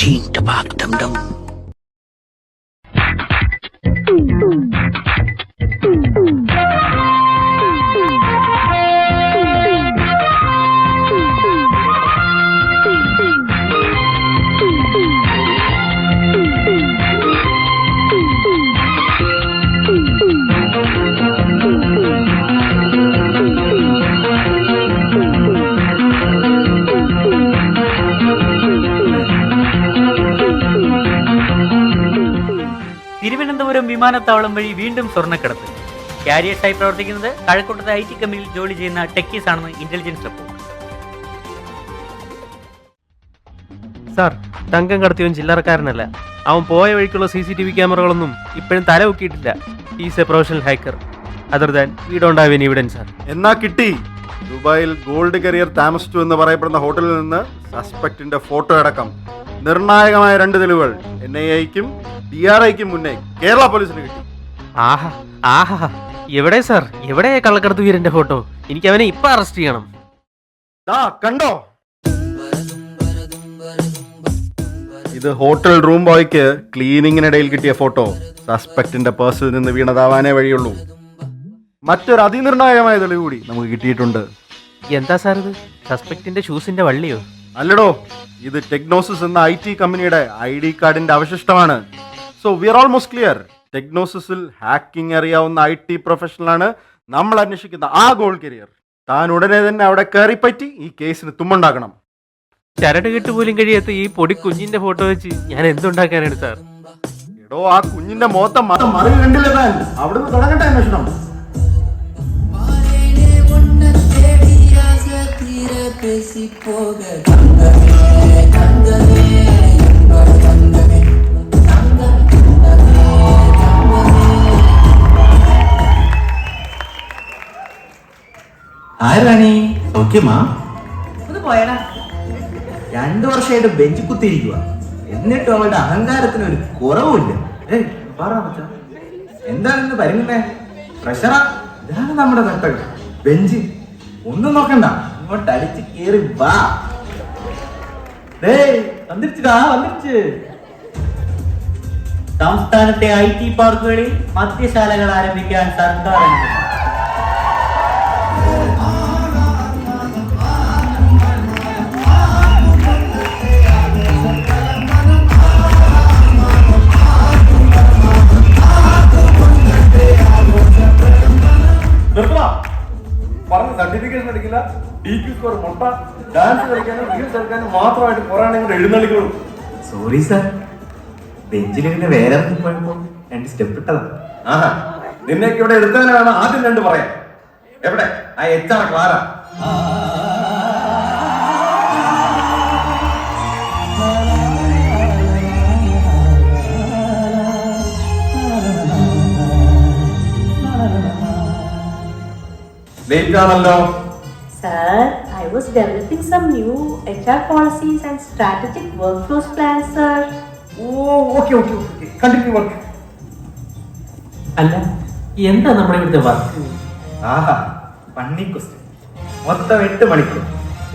Ching tabak dum dum. Thiruvananthapuram വിമാനത്താവളം വഴി വീണ്ടും സ്വർണ്ണക്കടത്ത്. കാരിയേഴ്സായി പ്രവർത്തിക്കുന്നത് കഴക്കൂട്ടത്തെ IT കമ്പനിയിൽ ജോലി ചെയ്യുന്ന ടെക്കീസ് ആണെന്ന് ഇന്റലിജൻസ് റിപ്പോർട്ട്. സാർ, തങ്കം കടത്തിയവൻ ചില്ലറക്കാരനല്ല. അവൻ പോയ വഴിക്കുള്ള CCTV ക്യാമറകളൊന്നും ഇപ്പോഴും തല പൊക്കിയിട്ടില്ല. Is a professional hacker. Other than we don't have any evidence sir. എന്നാ കിട്ടി. ദുബായിൽ ഗോൾഡ് കരിയർ താമസിച്ചു എന്ന് പറയപ്പെടുന്ന ഹോട്ടലിൽ നിന്ന് സസ്പെക്ടിന്റെ ഫോട്ടോ അടക്കം നിർണായകമായ 2 തെളിവുകൾ NIA-ക്കും DRI-ക്കും മുന്നേ കേരള പോലീസിന് കിട്ടി. ആഹാ ആഹാ, എവിടെ സാർ, എവിടെ കള്ളക്കടത്ത് വീരന്റെ ഫോട്ടോ? എനിക്ക് അവനെ ഇപ്പൊ അറസ്റ്റ് ചെയ്യണം. കണ്ടോ, ഇത് ഹോട്ടൽ റൂം ബോയ്ക്ക് ക്ലീനിങ്ങിനിടയിൽ കിട്ടിയ ഫോട്ടോ. സസ്പെക്ടിന്റെ പേഴ്സിൽ നിന്ന് വീണതാവാനേ വഴിയുള്ളൂ. മറ്റൊരു അതിനിർണായകമായ തെളിവ് കൂടി നമുക്ക് കിട്ടിയിട്ടുണ്ട്. എന്താ സാർ ഇത്? സസ്പെക്ടിന്റെ ഷൂസിന്റെ വള്ളിയോ? അല്ലടോ, ഇത് ടെക്നോസിസ് എന്ന IT കമ്പനിയുടെ ID കാർഡിന്റെ അവശിഷ്ടമാണ്. So we are almost clear. ടെക്നോസിസിൽ ഹാക്കിംഗ് അറിയാവുന്ന IT പ്രൊഫഷണലാണ് നമ്മൾ അന്വേഷിക്കുന്ന ആ ഗോൾഡ് കരിയർ. താൻ ഉടനെ തന്നെ അവിടെ കയറിപ്പറ്റി ഈ കേസിന് തുമ്മുണ്ടാക്കണം. ചരട് കെട്ട് പോലും കഴിയാത്ത ഈ പൊടി കുഞ്ഞിന്റെ ഫോട്ടോ വെച്ച് ഞാൻ എന്തുണ്ടാക്കാനാണ് സാർ? എടോ, ആ കുഞ്ഞിന്റെ മോത്തം മറി കണ്ടില്ല താൻ. അവിടുന്ന് തുടങ്ങട്ടെ അന്വേഷണം. ആരാണീ? സൗഖ്യമാ? ഒന്ന് പോയടാ. 2 വർഷമായിട്ട് ബെഞ്ച് കുത്തിയിരിക്കുക. എന്നിട്ടും അവളുടെ അഹങ്കാരത്തിന് ഒരു കുറവുമില്ല. എന്താണെന്ന് പറയുന്നേ? പ്രഷറാ? ഇതാണ് നമ്മുടെ നട്ടൽ. ബെഞ്ച് ഒന്നും നോക്കണ്ട, ഇങ്ങോട്ട് അടിച്ച് കേറി വാ. വന്നിരിച്ചടാ, വന്നിരിച്ച്. സംസ്ഥാനത്തെ IT പാർക്കുകളിൽ മദ്യശാലകൾ ആരംഭിക്കാൻ സർക്കാർ പറഞ്ഞ സർട്ടിഫിക്കേഷൻ എടുക്കില്ല, DQ സ്കോർ മുട്ട, ഡാൻസ് കളിക്കാനും റീൽസ് കളിക്കാനും മാത്രമായിട്ട് കുറെ എഴുന്നള്ളിക്കോളൂ. സോറി സാർ, ബെഞ്ചിലിരുന്ന് വേറെ പോയപ്പോ 2 സ്റ്റെപ്പ് ഇട്ടതാ. ആഹാ, നിന്നെയൊക്കെ ഇവിടെ എടുത്തവനാണ് ആദ്യം 2 പറയാം. എവിടെ ആ HR ക്ലാര? ലേറ്റ് ആണല്ലോ. Sir, I was developing some new HR policies and strategic workflows plans, sir. Okay. Continue work. അല്ല, എന്താ നമ്മുടെ ഇവിടുത്തെ വർക്ക്? ആഹാ, പണ്ണി ക്വസ്റ്റ്യൻ. മൊത്തം 8 മണിക്കൂർ.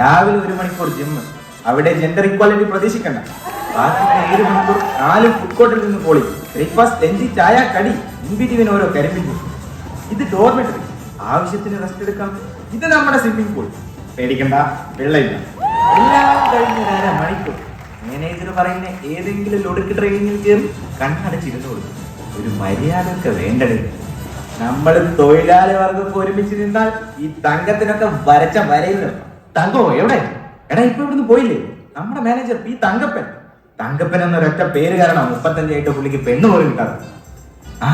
രാവിലെ 1 മണിക്കൂർ ജിമ്മ്. അവിടെ ജെൻഡർ ഇക്വാലിറ്റി പ്രതീക്ഷിക്കണ്ട. ബാക്കി 7 മണിക്കൂർ 4 ഫുഡ് കോർട്ടിൽ നിന്ന് പോളി. ബ്രേക്ക്ഫാസ്റ്റ്, ലഞ്ച്, ചായ, കടി, ഇൻബിറ്റ്വീൻ ഓരോ കരിമ്പിൻ. ഇത് ഡോർമെറ്ററി. ആവശ്യത്തിന് റെസ്റ്റ് എടുക്കാം. ഇത് നമ്മുടെ സ്വിമ്മിംഗ് പൂൾ. പേടിക്കണ്ട, വെള്ളമില്ല. എല്ലാം കഴിഞ്ഞ 1/2 മണിക്കൂർ മാനേജർ പറയുന്ന ഏതെങ്കിലും ലൊടുക്ക് ട്രെയിനിങ്ങിൽ കയറി കണ്ണടച്ചിരുന്നു കൊടുക്കും. ഒരു മര്യാദയൊക്കെ വേണ്ടത്. നമ്മൾ തൊഴിലാളി വർഗം ഒരുമിച്ച് നിന്നാൽ ഈ തങ്കത്തിനൊക്കെ വരച്ച വരയില്ല. തങ്കോ എവിടെ? എടാ, ഇപ്പൊ ഇവിടുന്ന് പോയില്ലേ നമ്മുടെ മാനേജർ P. തങ്കപ്പൻ? തങ്കപ്പൻ എന്നൊരൊറ്റ പേര് കാരണം 35 പുള്ളിക്ക് പെണ്ണ് പോലും കിട്ടാതെ. ആ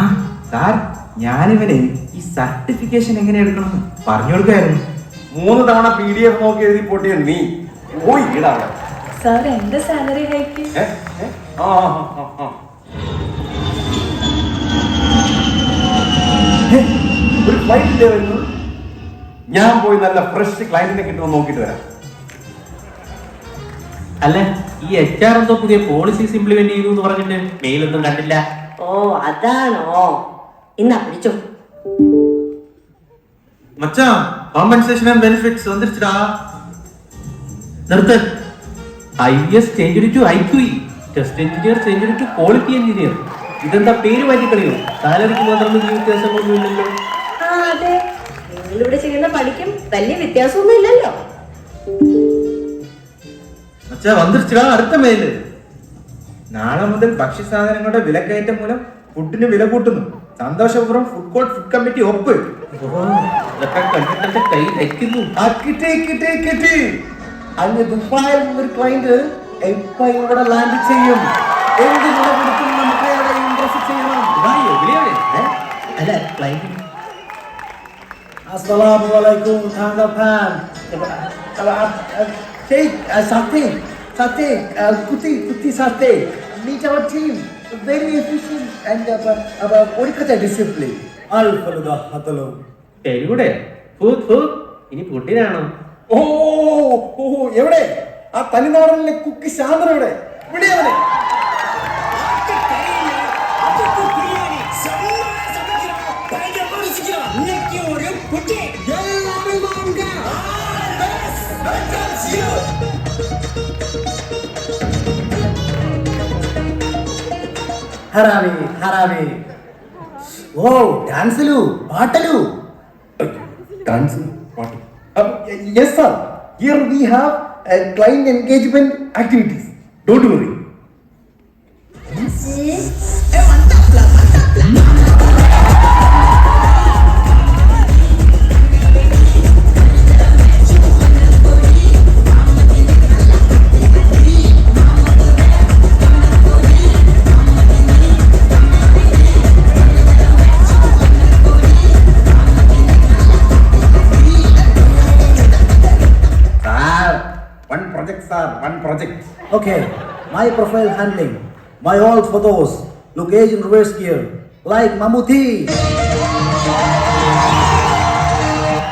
സാർ, ഞാനിവനെ ഈ സർട്ടിഫിക്കേഷൻ എങ്ങനെ എടുക്കണം പറഞ്ഞു കൊടുക്കായിരുന്നു. 3 തവണ PDF നോക്കി എഴുതി പൊട്ടിയ നീ പോയി ഇടാ. Sir, എന്റെ സാലറി ഹൈക്ക്. ഒരു ഫ്ലൈറ്റ് വരുന്നു. ഞാൻ പോയി നല്ല ഫ്രഷ് ക്ലയന്റിനെ കിട്ടുമെന്ന് നോക്കിട്ട് വരാം. അല്ല, ഈ HR എന്തോ പുതിയ പോളിസീസ് ഇംപ്ലിമെന്റ് ചെയ്തു എന്ന് പറഞ്ഞിട്ട് മെയിലൊന്നും കണ്ടില്ല. ഓ, അതാണോ? ഇന്നാ പിടിച്ചോ. മച്ചാൻ, കോമ്പൻസേഷൻ ആൻഡ് ബെനിഫിറ്റ്സ് വന്നിരിച്ചടാ. നിർത്ത്. IS change to IQE. Test engineer change to quality engineer. ഇതെന്താ പേര് മാറ്റിക്കളിയോ? സാലറിക്ക് മാത്രമൊന്നും ഈ വ്യത്യാസങ്ങളൊന്നുമില്ലല്ലോ. ആ അതെ, നിങ്ങളിവിടെ ചെയ്യുന്ന പണിക്കും വലിയ വ്യത്യാസമൊന്നും ഇല്ലല്ലോ. അച്ഛാ വന്നിരിച്ചാ അടുത്ത മെയില്. നാളെ മുതൽ ഭക്ഷ്യസാധനങ്ങളുടെ വിലക്കയറ്റം മൂലം ഫുഡിന് വില കൂട്ടുന്നു. സന്തോഷപൂർവ്വം ഫുഡ് കോർട്ട് ഫുഡ് കമ്മിറ്റി ഒപ്പ്. ഇതൊക്കെ കണ്ടിട്ടെന്റെ കൈ അയക്കുന്നു. അങ്ങ് ദുബായിൽ നിന്നൊരു ക്ലയന്റ് ഇപ്പൊ ഇവിടെ ലാൻഡ് ചെയ്യും. എന്ത് വില കൊടുത്തും നമുക്ക് അയാളെ ഇംപ്രസ് ചെയ്യണം. അല്ല client Assalamualaikum, Tangga Pan. Take satay, kuti satay. Meet our team. Very efficient and orikata discipline. All follow the hatalo. തെരുവിടെ ഫുഡ് ഇനി ഫുഡിനാണോ? ഓ എവിടെ ആ തനിനാടനിലെ കുക്കി ശാന്തൻ എവിടെ? ഇവിടെ അവനെ. ഹറാവേ ഓ ഡാൻസിലു പാട്ടലു. Yes sir, here we have client engagement activities. Don't worry. One project. Okay, my profile handling, my all photos, look age in reverse gear, like Mamuthi.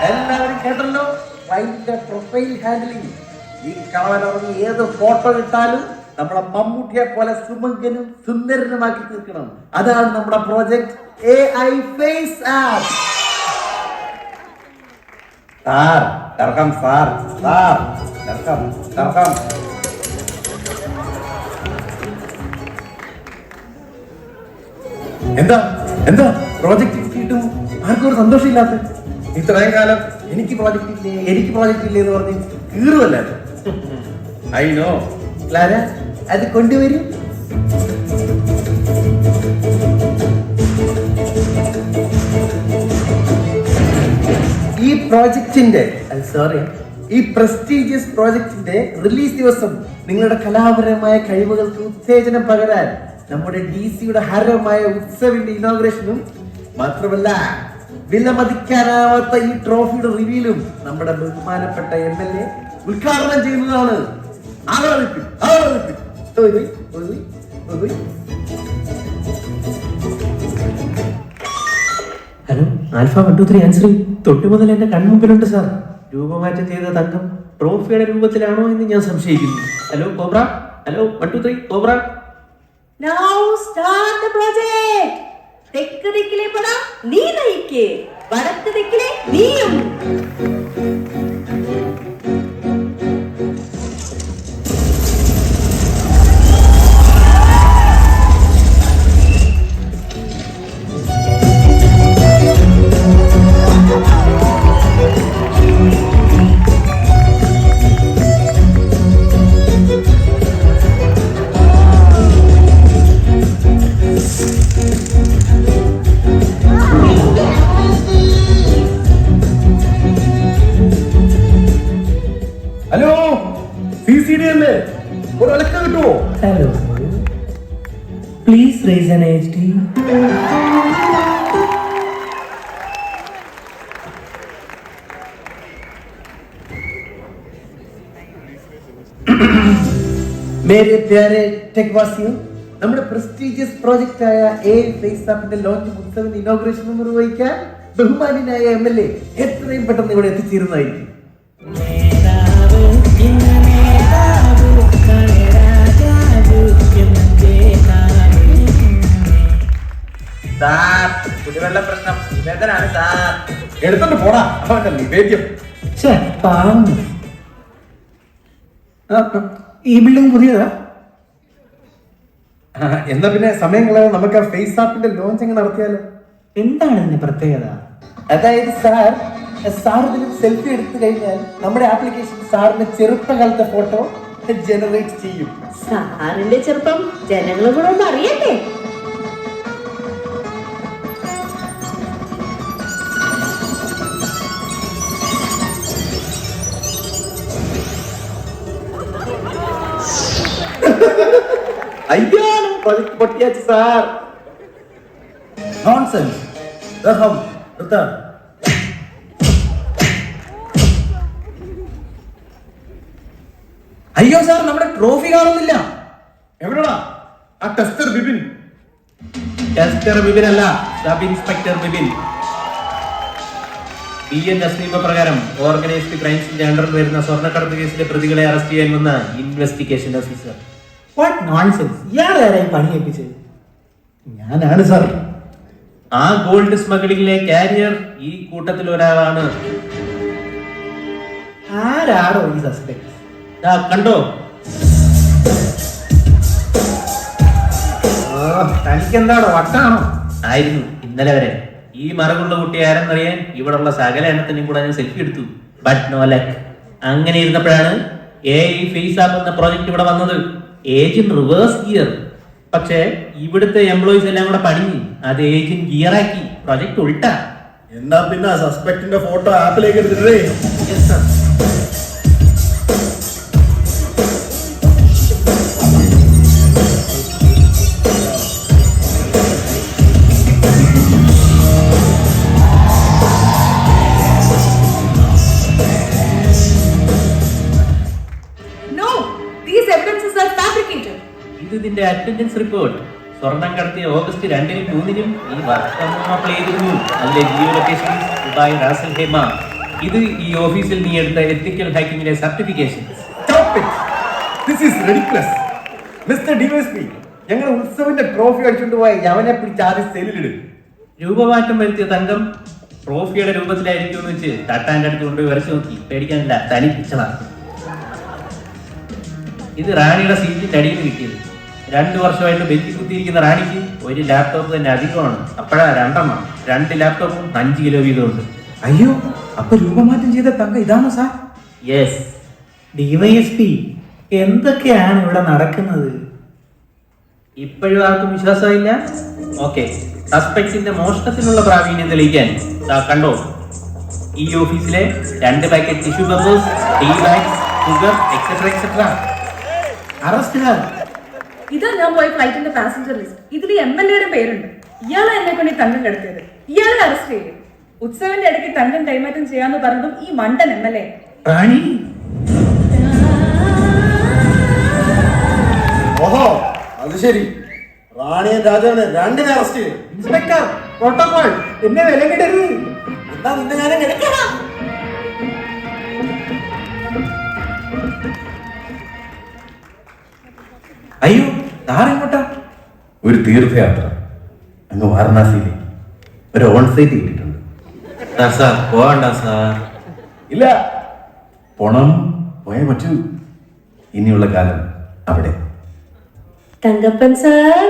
എല്ലാവരും കേട്ടല്ലോ, ക്ലൈന്റിന്റെ പ്രൊഫൈൽ ഹാൻഡ്ലിംഗ്. ഈ കളവനറിഞ്ഞ് ഏത് ഫോട്ടോ ഇട്ടാലും നമ്മളെ മമ്മൂട്ടിയെ പോലെ സുമംഗനും സുന്ദരനുമാക്കി തീർക്കണം. അതാണ് നമ്മുടെ project AI face app. Sir എന്താ പ്രോജക്റ്റ് കിട്ടിയിട്ടും ആർക്കും ഒരു സന്തോഷമില്ലാത്ത? ഇത്രയും കാലം എനിക്ക് പ്രോജക്റ്റ് ഇല്ലേ എന്ന് പറഞ്ഞ് കീറുമല്ല. ഐ നോ ക്ലാര, അത് കൊണ്ടുവരും. ഈ പ്രോജക്റ്റിന്റെ ഈ പ്രസ്റ്റീജിയസ് പ്രോജക്റ്റിന്റെ റിലീസ് ദിവസം നിങ്ങളുടെ കലാപരമായ കഴിവുകൾക്ക് ഉത്തേജനം പകരാൻ നമ്മുടെ DC-യുടെ ഹരമായ ഉത്സവിന്റെ ഇനോഗ്രേഷനും മാത്രമല്ല വിലമതിക്കാനാവാത്ത ഈ ട്രോഫിയുടെ റിവീലും നമ്മുടെ ബഹുമാനപ്പെട്ട MLA ഉദ്ഘാടനം ചെയ്യുന്നതാണ്. Hello alpha 1 2 3 answer. തൊട്ടു മുതൽ എന്റെ കൺമുമ്പിലുണ്ട് സാർ. രൂപമാറ്റം ചെയ്ത തങ്കം ട്രോഫിയുടെ രൂപത്തിലാണോ എന്ന് ഞാൻ സംശയിക്കുന്നു. Hello cobra, hello 1 2 3 cobra. Now start the project. തെക്ക് ദിക്കിലെ പട നീ നയിക്ക്, വടക്ക് ദിക്കിലെ നീയും. ഹലോ CCD അല്ലേ? ഒരു അലക്ക കിട്ടുമോ? Hello please race an HD. മേരെ പ്യാരെ ടെക്വാസിയോ, നമ്മുടെ പ്രസ്റ്റീജിയസ് പ്രോജക്റ്റ് ആയ AI ഫേസ് ആപ്പിന്റെ ലോഞ്ച് ഉത്സവിന്റെ ഇനോഗ്രേഷൻ നിർവഹിക്കാൻ ബഹുമാനായ MLA എത്രയും പെട്ടെന്ന് ഇവിടെ എത്തിച്ചേരുന്നതായിരിക്കും. കുടിവെള്ള പ്രശ്നം നിവേദനാണ് സാർ. എടുത്തോണ്ട് പോടാ അവന്റെ നിവേദ്യം. ഈ ബിൽഡിംഗ് പുതിയതാ? എന്നാ പിന്നെ സമയം കളയാതെ നമുക്ക് ആ ഫേസ് ആപ്പിന്റെ ലോഞ്ച് അങ്ങ് നടത്തിയാലോ? എന്താണ് ഇതിന്റെ പ്രത്യേകത? അതായത് സാർ ഇതിൽ സെൽഫി എടുത്തു കഴിഞ്ഞാൽ നമ്മുടെ ആപ്ലിക്കേഷൻ സാറിന്റെ ചെറുപ്പകാലത്തെ ഫോട്ടോ ജനറേറ്റ് ചെയ്യും. സാറിന്റെ ചെറുപ്പം ജനങ്ങളും കൂടെ ഒന്ന് അറിയട്ടെ. അയ്യോ പ്രൊജക്ട് പൊട്ടിയാച്ചു സാർ. നോൺസെൻസ്. അയ്യോ സാർ, നമ്മുടെ ട്രോഫി കാണുന്നില്ല. എവിടെടാ ആ ടെസ്റ്റർ ബിപിൻ? ടെസ്റ്റർ ബിപിൻ അല്ല, സബ് ഇൻസ്പെക്ടർ ബിപിൻ. BNS നിയമപ്രകാരം ഓർഗനൈസ്ഡ് ക്രൈംസിന്റെ അണ്ടറിൽ വരുന്ന സ്വർണ്ണക്കടത്ത് കേസിലെ പ്രതികളെ അറസ്റ്റ് ചെയ്യാൻ വന്ന ഇൻവെസ്റ്റിഗേഷൻ ഓഫീസർ. What nonsense! ഇയാളാരായി പണിയേൽപ്പിച്ചത്? ഞാനാണ് സാർ. ആ ഗോൾഡ് സ്മഗ്ലിംഗിലെ കാരിയർ ഈ കൂട്ടത്തിൽ ഒരാളാണ്. ആരാടോ ഈ സസ്പെക്ട്? കണ്ടോ? തനിക്കെന്താടോ വട്ടാണോ? ആയിരുന്നു ഇന്നലെ വരെ. ഈ മറകുള്ള കുട്ടി ആരെന്നറിയാൻ ഇവിടെ ഉള്ള സകല എണ്ണത്തിനും കൂടെ ഞാൻ സെൽഫി എടുത്തു. But no luck. അങ്ങനെ ഇരുന്നപ്പോഴാണ് AI ഫേസ് ആപ്പ് എന്ന പ്രോജക്ട് ഇവിടെ വന്നത്. Aging reverse gear. പക്ഷേ ഇവിടുത്തെ എംപ്ലോയീസ് എല്ലാം കൂടെ പണിഞ്ഞ് അത് ഏജിൻ ഗിയർ ആക്കി പ്രോജക്ട് ഉൾട്ടാ. എന്നാ പിന്നെ സസ്പെക്ടിന്റെ ഫോട്ടോ ആപ്പിലേക്ക് എടുത്തിട്ടേ. Yes sir. No, these evidences are fabricated. ഇത് ഇതിന്റെ അറ്റൻഡൻസ് റിപ്പോർട്ട്. സ്വർണം കടത്തിയ ഓഗസ്റ്റ് 2-നും 3-നും ഈ വർഷം അപ്ലൈ ചെയ്തിരുന്നു. അതിലെ geo location Dubai Ras al Khaimah. ഇത് ഈ ഓഫീസിൽ നീ എടുത്ത എത്തിക്കൽ ഹാക്കിങ്ങിലെ സർട്ടിഫിക്കേഷൻ. മിസ്റ്റർ DSP, ഞങ്ങൾ ഉത്സവിന്റെ ട്രോഫി അടിച്ചുകൊണ്ട് പോയ യവനെ പിടിച്ച് ആദ്യം സെല്ലിലിടും. രൂപമാറ്റം വരുത്തിയ തങ്കം ട്രോഫിയുടെ രൂപത്തിലായിരിക്കും എന്ന് വെച്ച് തട്ടാൻ്റെ അടുത്ത് കൊണ്ടുപോയി വരച്ചു നോക്കി. പേടിക്കാനില്ല, തനി പിച്ചളാണ്. ഇത് റാണിയുടെ സീറ്റിന്റെ അടിയിൽ നിന്ന് കിട്ടിയത്. 2 വർഷമായിട്ട് ബെഞ്ചി കുത്തിയിരിക്കുന്ന റാണിക്ക് ഒരു ലാപ്ടോപ്പ് തന്നെ അധികമാണ്. അപ്പോഴാ 2 ലാപ്ടോപ്പും 5 കിലോ വീതമുണ്ട്. അയ്യോ, അപ്പൊ രൂപമാറ്റം ചെയ്ത തങ്ക ഇതാണോ സാർ? യെസ്. DYSP, എന്തൊക്കെയാണ് ഇവിടെ നടക്കുന്നത്? ഇപ്പോഴും ആർക്കും വിശ്വാസമില്ല? ഓക്കെ, സസ്പെക്ടിന്റെ മോഷണത്തിനുള്ള പ്രാവീണ്യം തെളിയിക്കാൻ കണ്ടോ, ഈ ഓഫീസിലെ 2 packet tissue papers, tea bags, sugar etcetera etcetera. Arrest. ഇതാ ഞാൻ പോയ ഫ്ലൈറ്റിന്റെ പാസഞ്ചർ ലിസ്റ്റ്. ഇതിൽ MLA പേരുണ്ട്. ഇയാളെ എന്നെ കൊണ്ട് ഈ തങ്കം കിടത്തിയത്. ഇയാളെ അറസ്റ്റ് ചെയ്യും. ഉത്സവന്റെ ഇടയ്ക്ക് തങ്കം കൈമാറ്റം ചെയ്യാന്ന് പറഞ്ഞതും ഈ മണ്ടൻ MLA. റാണി, ഓഹോ, അത് ശരി. റാണിയെ രാജാവിനെ 2-നെ അറസ്റ്റ് ചെയ്യും. Inspector, protocol. എന്നെ വില കിട്ടരുത്. എന്താ നിന്നെ ഞാൻ എടുക്കണം? അയ്യോ, താറെങ്ങോട്ടാ? ഒരു തീർത്ഥയാത്ര അങ്ങ് വാരണാസിയിലേക്ക് ഒരു ഓൺസൈറ്റ് കിട്ടിയിട്ടുണ്ട്. സാർ പോകണ്ട സാർ. ഇല്ല, പോണം, പോയേ പറ്റൂ. ഇനിയുള്ള കാലം അവിടെ. തങ്കപ്പൻ സാർ,